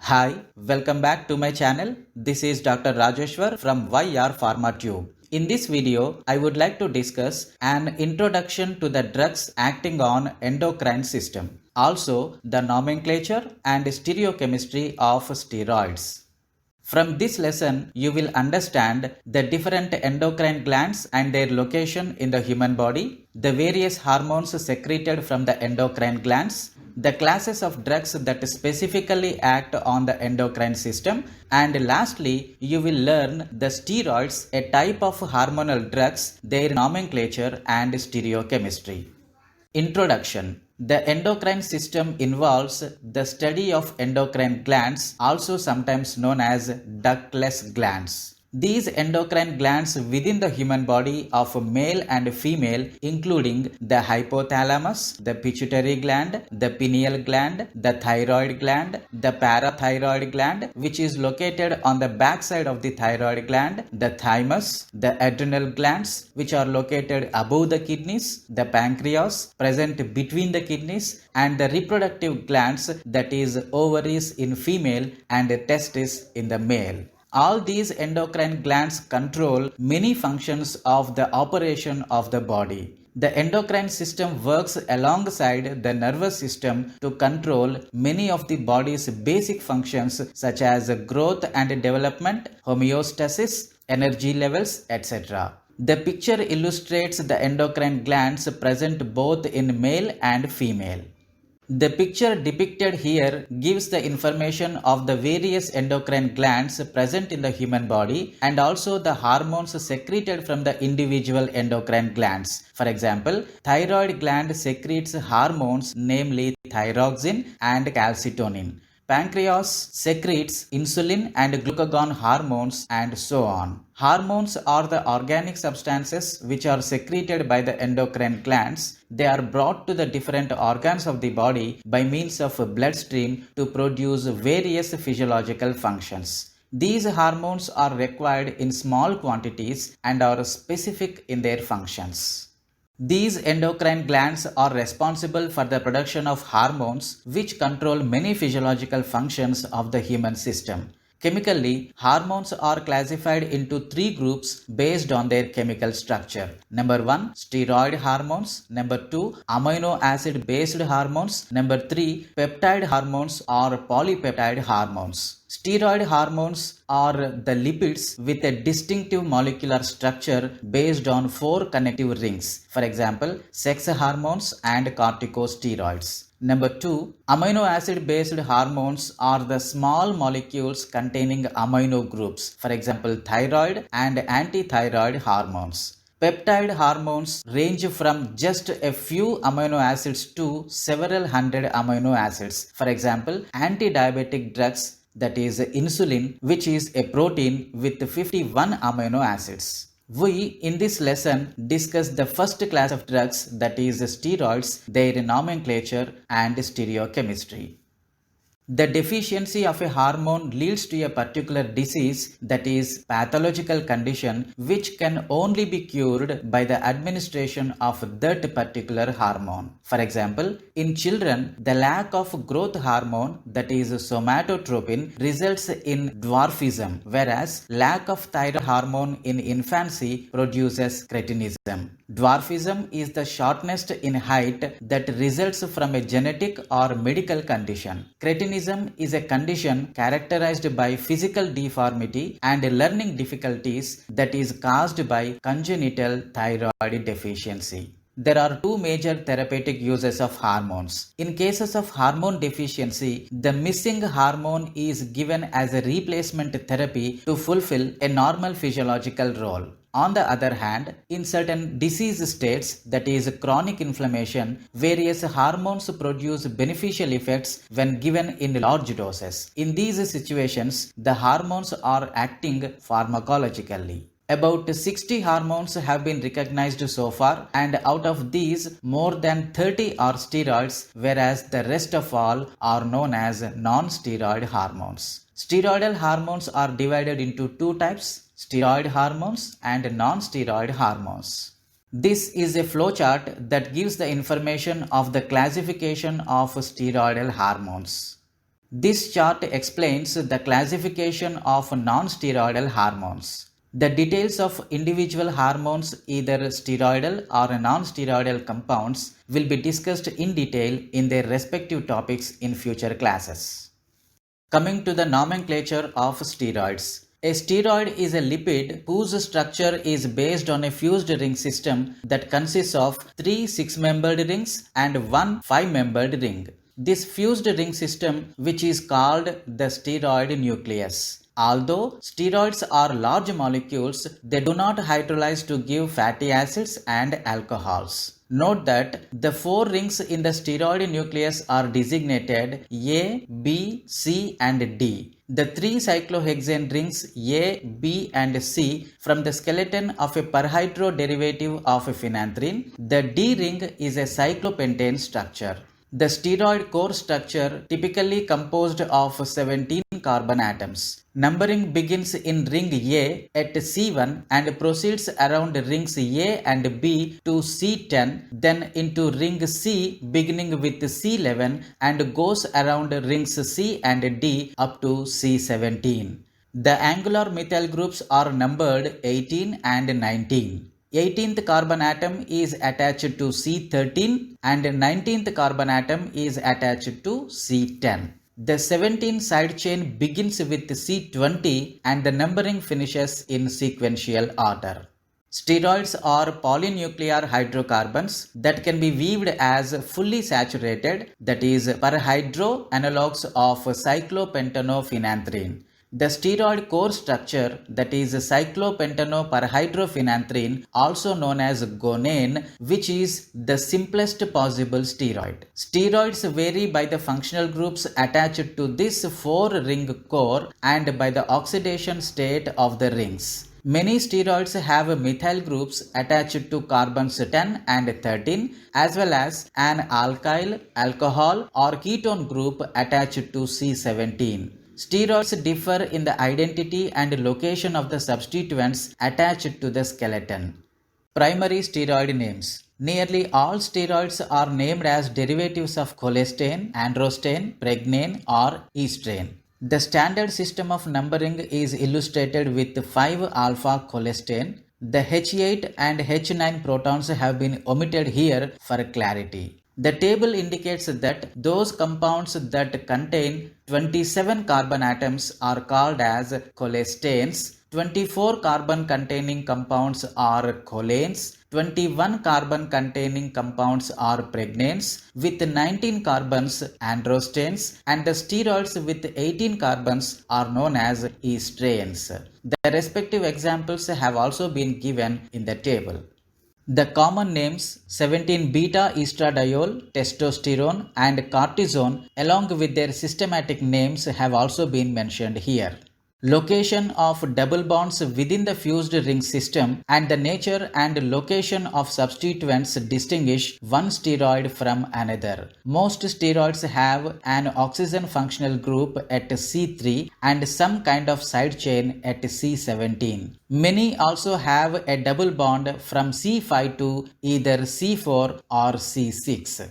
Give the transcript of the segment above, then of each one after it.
Hi, welcome back to my channel. This is Dr. Rajeshwar from YR PharmaTube. In this video, I would like to discuss an introduction to the drugs acting on endocrine system, also the nomenclature and stereochemistry of steroids. From this lesson, you will understand the different endocrine glands and their location in the human body, the various hormones secreted from the endocrine glands, the classes of drugs that specifically act on the endocrine system, and lastly, you will learn the steroids, a type of hormonal drugs, their nomenclature and stereochemistry. Introduction. The endocrine system involves the study of endocrine glands, also sometimes known as ductless glands. These endocrine glands within the human body of male and female, including the hypothalamus, the pituitary gland, the pineal gland, the thyroid gland, the parathyroid gland, which is located on the backside of the thyroid gland, the thymus, the adrenal glands, which are located above the kidneys, the pancreas, present between the kidneys, and the reproductive glands, that is ovaries in female and testes in the male. All these endocrine glands control many functions of the operation of the body. The endocrine system works alongside the nervous system to control many of the body's basic functions such as growth and development, homeostasis, energy levels, etc. The picture illustrates the endocrine glands present both in male and female. The picture depicted here gives the information of the various endocrine glands present in the human body and also the hormones secreted from the individual endocrine glands. For example, thyroid gland secretes hormones namely thyroxine and calcitonin. Pancreas secretes insulin and glucagon hormones and so on. Hormones are the organic substances which are secreted by the endocrine glands. They are brought to the different organs of the body by means of a bloodstream to produce various physiological functions. These hormones are required in small quantities and are specific in their functions. These endocrine glands are responsible for the production of hormones which control many physiological functions of the human system. Chemically, hormones are classified into three groups based on their chemical structure. Number 1, steroid hormones. Number 2, amino acid based hormones. Number 3, peptide hormones or polypeptide hormones. Steroid hormones are the lipids with a distinctive molecular structure based on 4 connective rings. For example, sex hormones and corticosteroids. Number 2, amino acid based hormones are the small molecules containing amino groups. For example, thyroid and antithyroid hormones. Peptide hormones range from just a few amino acids to several hundred amino acids. For example, anti-diabetic drugs, that is insulin, which is a protein with 51 amino acids. We in this lesson discuss the first class of drugs, that is steroids, their nomenclature and stereochemistry. The deficiency of a hormone leads to a particular disease, that is pathological condition, which can only be cured by the administration of that particular hormone. For example, in children, the lack of growth hormone, that is somatotropin, results in dwarfism, whereas lack of thyroid hormone in infancy produces cretinism. Dwarfism is the shortness in height that results from a genetic or medical condition. Cretinism is a condition characterized by physical deformity and learning difficulties that is caused by congenital thyroid deficiency. There are two major therapeutic uses of hormones. In cases of hormone deficiency, the missing hormone is given as a replacement therapy to fulfill a normal physiological role. On the other hand, in certain disease states, that is chronic inflammation, various hormones produce beneficial effects when given in large doses. In these situations, the hormones are acting pharmacologically. About 60 hormones have been recognized so far, and out of these, more than 30 are steroids, whereas the rest of all are known as non-steroid hormones. Steroidal hormones are divided into two types: steroid hormones and non-steroid hormones. This is a flowchart that gives the information of the classification of steroidal hormones. This chart explains the classification of non-steroidal hormones. The details of individual hormones, either steroidal or non-steroidal compounds, will be discussed in detail in their respective topics in future classes. Coming to the nomenclature of steroids. A steroid is a lipid whose structure is based on a fused ring system that consists of 3 6-membered rings and 1 5-membered ring. This fused ring system, which is called the steroid nucleus. Although steroids are large molecules, they do not hydrolyze to give fatty acids and alcohols. Note that the 4 rings in the steroid nucleus are designated A, B, C and D. The 3 cyclohexane rings A, B and C from the skeleton of a perhydro derivative of phenanthrene. The D ring is a cyclopentane structure. The steroid core structure typically composed of 17 carbon atoms. Numbering begins in ring A at C1 and proceeds around rings A and B to C10, then into ring C beginning with C11 and goes around rings C and D up to C17. The angular methyl groups are numbered 18 and 19. 18th carbon atom is attached to C13 and 19th carbon atom is attached to C10. The 17 side chain begins with C20 and the numbering finishes in sequential order. Steroids are polynuclear hydrocarbons that can be weaved as fully saturated, that is perhydro analogues of cyclopentanophenanthrene. The steroid core structure, that is cyclopentanoperhydrophenanthrene, also known as gonane, which is the simplest possible steroid. Steroids vary by the functional groups attached to this 4-ring core and by the oxidation state of the rings. Many steroids have methyl groups attached to carbons 10 and 13 as well as an alkyl, alcohol or ketone group attached to C17. Steroids differ in the identity and location of the substituents attached to the skeleton. Primary steroid names. Nearly all steroids are named as derivatives of cholesterol, androstenedione, pregnane or estrane. The standard system of numbering is illustrated with 5-alpha cholesterol. The H8 and H9 protons have been omitted here for clarity. The table indicates that those compounds that contain 27 carbon atoms are called as cholestanes, 24 carbon containing compounds are cholanes, 21 carbon containing compounds are pregnanes, with 19 carbons androstenedione, and the steroids with 18 carbons are known as estranes. The respective examples have also been given in the table. The common names 17-beta estradiol, testosterone and cortisone along with their systematic names have also been mentioned here. Location of double bonds within the fused ring system and the nature and location of substituents distinguish one steroid from another. Most steroids have an oxygen functional group at C3 and some kind of side chain at C17. Many also have a double bond from C5 to either C4 or C6.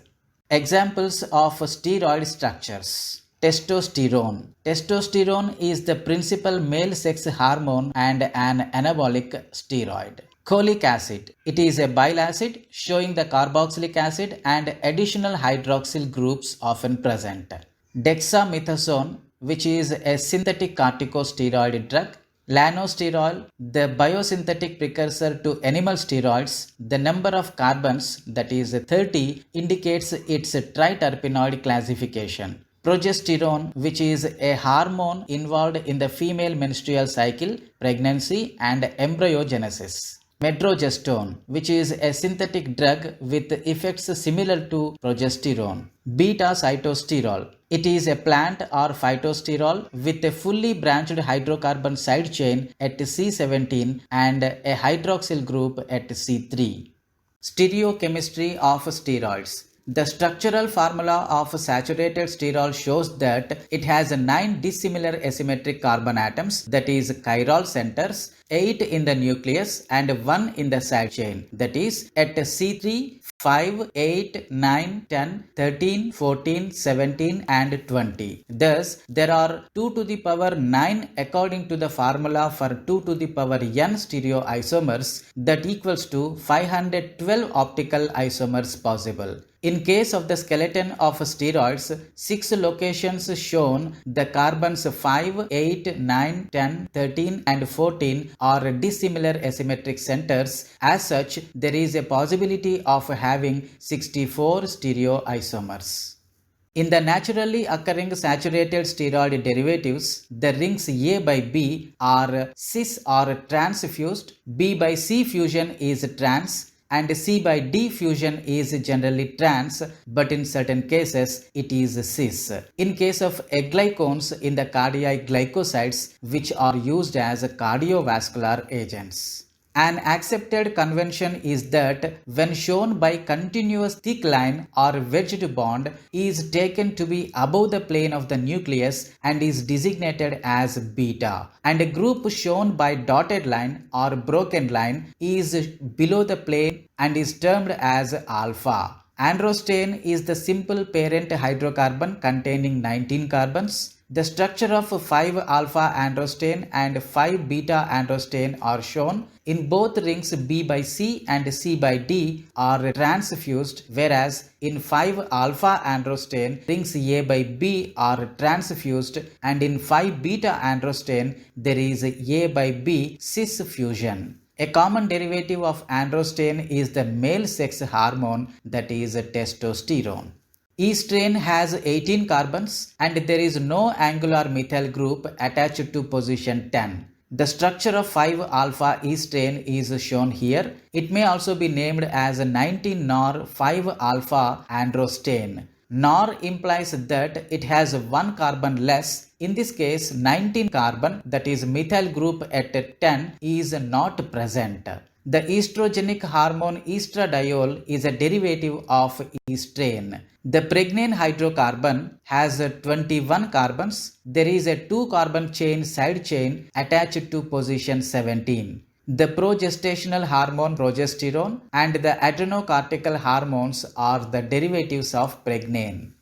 Examples of steroid structures. Testosterone. Testosterone is the principal male sex hormone and an anabolic steroid. Cholic acid. It is a bile acid showing the carboxylic acid and additional hydroxyl groups often present. Dexamethasone, which is a synthetic corticosteroid drug. Lanosterol, the biosynthetic precursor to animal steroids. The number of carbons, that is 30, indicates its triterpenoid classification. Progesterone, which is a hormone involved in the female menstrual cycle, pregnancy and embryogenesis. Medrogestone, which is a synthetic drug with effects similar to progesterone. Beta-cytosterol. It is a plant or phytosterol with a fully branched hydrocarbon side chain at C17 and a hydroxyl group at C3. Stereochemistry of steroids. The structural formula of saturated sterol shows that it has 9 dissimilar asymmetric carbon atoms, that is chiral centers, 8 in the nucleus and 1 in the side chain. That is, at C3, 5, 8, 9, 10, 13, 14, 17 and 20. Thus, there are 2 to the power 9 according to the formula for 2 to the power n stereoisomers, that equals to 512 optical isomers possible. In case of the skeleton of steroids, 6 locations shown, the carbons 5, 8, 9, 10, 13 and 14 are dissimilar asymmetric centers. As such, there is a possibility of having 64 stereoisomers. In the naturally occurring saturated steroid derivatives, the rings A by B are cis or transfused, B by C fusion is trans, and C by D fusion is generally trans, but in certain cases it is cis. In case of aglycones in the cardiac glycosides, which are used as cardiovascular agents. An accepted convention is that when shown by continuous thick line or wedged bond is taken to be above the plane of the nucleus and is designated as beta, and a group shown by dotted line or broken line is below the plane and is termed as alpha. Androstane is the simple parent hydrocarbon containing 19 carbons. The structure of 5 alpha androstane and 5 beta androstane are shown. In both rings, B by C and C by D are transfused, whereas in 5 alpha androstane, rings A by B are transfused, and in 5 beta androstane, there is A by B cis fusion. A common derivative of androstane is the male sex hormone, that is testosterone. Estrane has 18 carbons and there is no angular methyl group attached to position 10. The structure of 5 alpha estrane is shown here. It may also be named as 19 nor 5 alpha androstane. Nor implies that it has 1 carbon less. In this case, 19 carbon, that is methyl group at 10, is not present. The estrogenic hormone estradiol is a derivative of estrane. The pregnane hydrocarbon has 21 carbons. There is a 2 carbon chain side chain attached to position 17. The progestational hormone progesterone and the adrenocortical hormones are the derivatives of pregnane.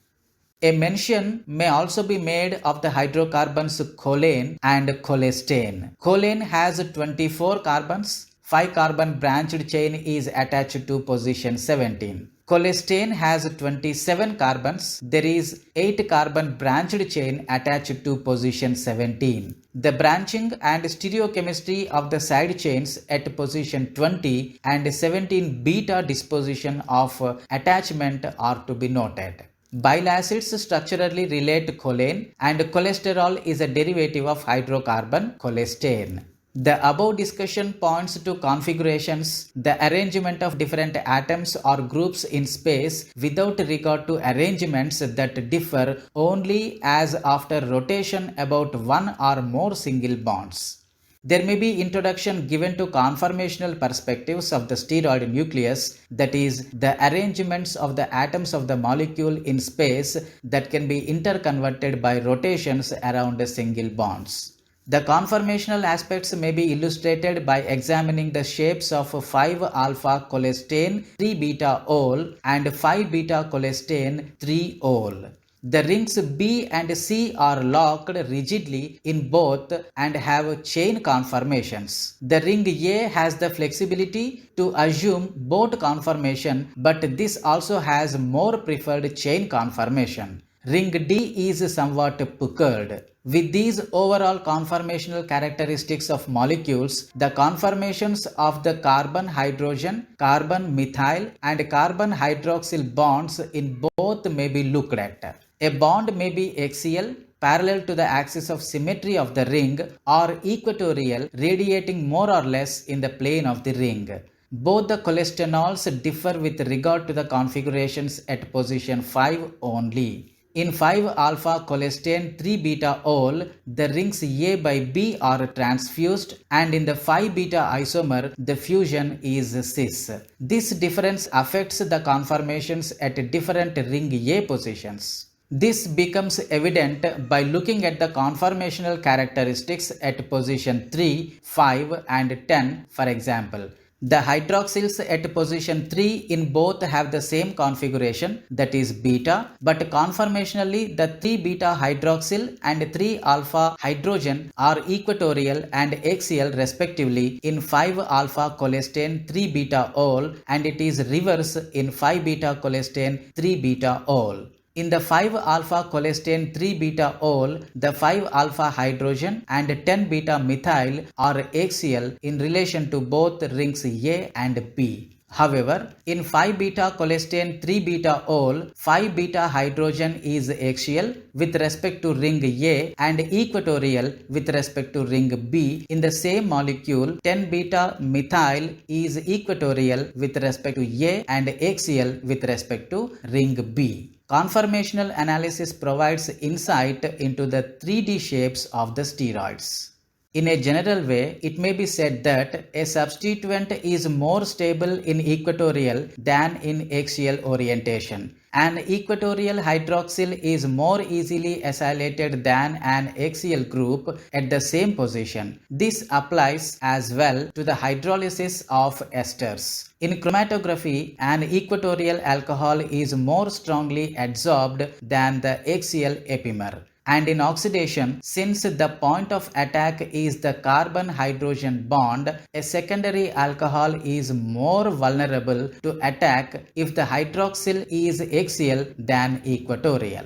A mention may also be made of the hydrocarbons choline and cholestane. Choline has 24 carbons. 5 carbon branched chain is attached to position 17. Cholestane has 27 carbons. There is 8 carbon branched chain attached to position 17. The branching and stereochemistry of the side chains at position 20 and 17 beta disposition of attachment are to be noted. Bile acids structurally relate choline, and cholesterol is a derivative of hydrocarbon cholestane. The above discussion points to configurations, the arrangement of different atoms or groups in space without regard to arrangements that differ only as after rotation about one or more single bonds. There may be introduction given to conformational perspectives of the steroid nucleus, that is, the arrangements of the atoms of the molecule in space that can be interconverted by rotations around single bonds. The conformational aspects may be illustrated by examining the shapes of 5 alpha cholestane 3 beta ol and 5 beta cholestane 3 ol. The rings B and C are locked rigidly in both and have chain conformations. The ring A has the flexibility to assume both conformation, but this also has more preferred chain conformation. Ring D is somewhat puckered. With these overall conformational characteristics of molecules, the conformations of the carbon hydrogen, carbon methyl and carbon hydroxyl bonds in both may be looked at. A bond may be axial, parallel to the axis of symmetry of the ring, or equatorial, radiating more or less in the plane of the ring. Both the cholestanols differ with regard to the configurations at position 5 only. In 5 alpha cholestane 3 beta ol, the rings A by B are transfused, and in the 5 beta isomer, the fusion is cis. This difference affects the conformations at different ring A positions. This becomes evident by looking at the conformational characteristics at position 3, 5 and 10 for example. The hydroxyls at position 3 in both have the same configuration, that is beta, but conformationally the 3 beta hydroxyl and 3 alpha hydrogen are equatorial and axial respectively in 5 alpha cholestane 3 beta ol, and it is reverse in 5 beta cholestane 3 beta ol. In the 5 alpha cholestane 3 beta ol, the 5 alpha hydrogen and 10 beta methyl are axial in relation to both rings A and B. However, in 5 beta cholestane 3 beta ol, 5 beta hydrogen is axial with respect to ring A and equatorial with respect to ring B. In the same molecule, 10 beta methyl is equatorial with respect to A and axial with respect to ring B. Conformational analysis provides insight into the 3D shapes of the steroids. In a general way, it may be said that a substituent is more stable in equatorial than in axial orientation. An equatorial hydroxyl is more easily acylated than an axial group at the same position. This applies as well to the hydrolysis of esters. In chromatography, an equatorial alcohol is more strongly adsorbed than the axial epimer. And in oxidation, since the point of attack is the carbon-hydrogen bond, a secondary alcohol is more vulnerable to attack if the hydroxyl is axial than equatorial.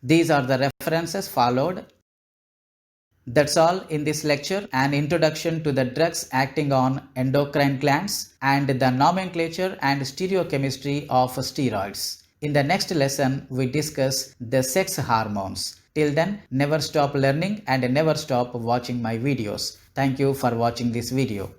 These are the references followed. That's all in this lecture, an introduction to the drugs acting on endocrine glands and the nomenclature and stereochemistry of steroids. In the next lesson, we discuss the sex hormones. Till then, never stop learning and never stop watching my videos. Thank you for watching this video.